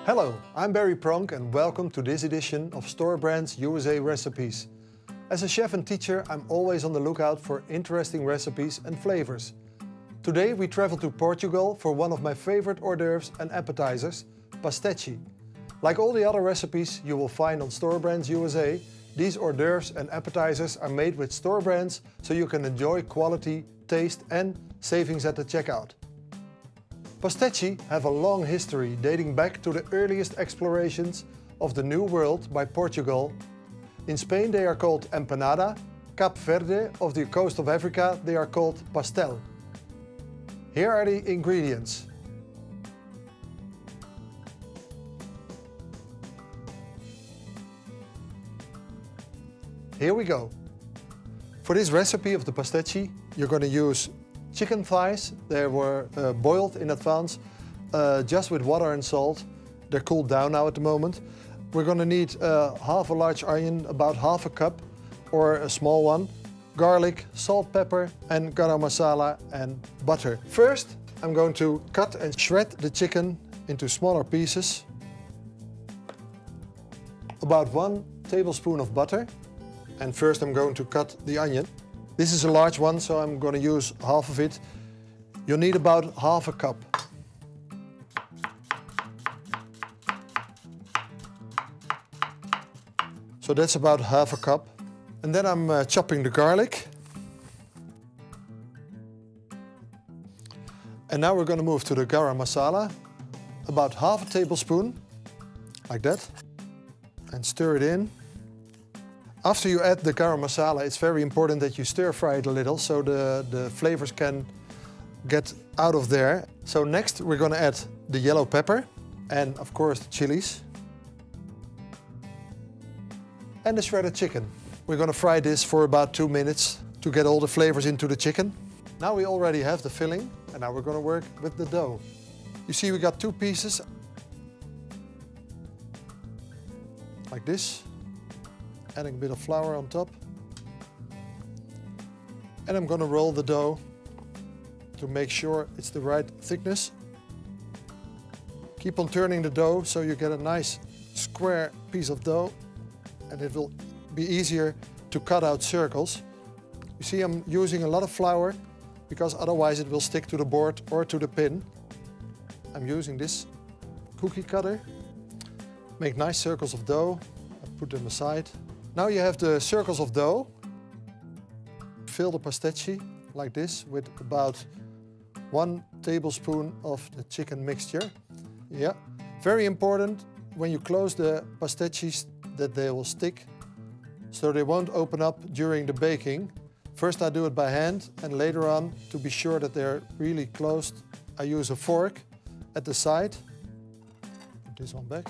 Hello, I'm Barry Pronk and welcome to this edition of Store Brands USA Recipes. As a chef and teacher, I'm always on the lookout for interesting recipes and flavors. Today we travel to Portugal for one of my favorite hors d'oeuvres and appetizers, Pastechi. Like all the other recipes you will find on Store Brands USA, these hors d'oeuvres and appetizers are made with store brands so you can enjoy quality, taste and savings at the checkout. Pastechi have a long history dating back to the earliest explorations of the New World by Portugal. In Spain they are called empanada, Cape Verde, of the coast of Africa they are called pastel. Here are the ingredients. Here we go. For this recipe of the pastechi, you're going to use chicken thighs. They were boiled in advance just with water and salt. They're cooled down now at the moment. We're going to need half a large onion, about half a cup or a small one, garlic, salt, pepper and garam masala and butter. First, I'm going to cut and shred the chicken into smaller pieces. About 1 tablespoon of butter. And first I'm going to cut the onion. This is a large one, so I'm going to use half of it. You'll need about half a cup. So that's about half a cup. And then I'm chopping the garlic. And now we're going to move to the garam masala. About half a tablespoon, like that. And stir it in. After you add the garam masala, it's very important that you stir fry it a little so the flavors can get out of there. So next we're going to add the yellow pepper and of course the chilies. And the shredded chicken. We're going to fry this for about 2 minutes to get all the flavors into the chicken. Now we already have the filling and now we're going to work with the dough. You see we got 2 pieces. Like this. Adding a bit of flour on top. And I'm going to roll the dough to make sure it's the right thickness. Keep on turning the dough so you get a nice square piece of dough and it will be easier to cut out circles. You see I'm using a lot of flour because otherwise it will stick to the board or to the pin. I'm using this cookie cutter. Make nice circles of dough. I put them aside. Now you have the circles of dough. Fill the pastechi like this with about 1 tablespoon of the chicken mixture. Yeah, very important when you close the pastechis that they will stick so they won't open up during the baking. First I do it by hand and later on, to be sure that they're really closed, I use a fork at the side. Put this one back.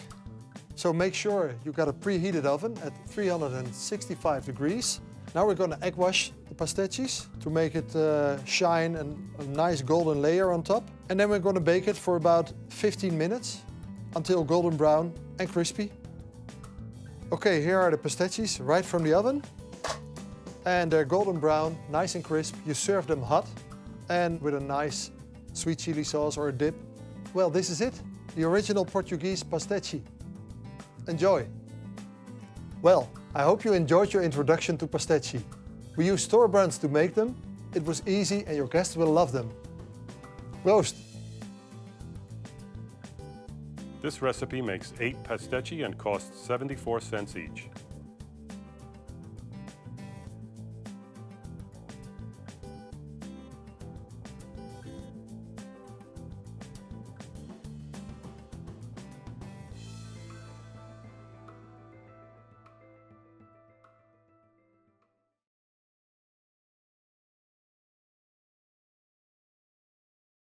So make sure you got a preheated oven at 365 degrees. Now we're going to egg wash the pastechis to make it shine and a nice golden layer on top. And then we're going to bake it for about 15 minutes until golden brown and crispy. Okay, here are the pastechis right from the oven. And they're golden brown, nice and crisp. You serve them hot and with a nice sweet chili sauce or a dip. Well, this is it, the original Portuguese pastechi. Enjoy! Well, I hope you enjoyed your introduction to pastechi. We use store brands to make them. It was easy and your guests will love them. Roast! This recipe makes 8 pastechi and costs 74 cents each.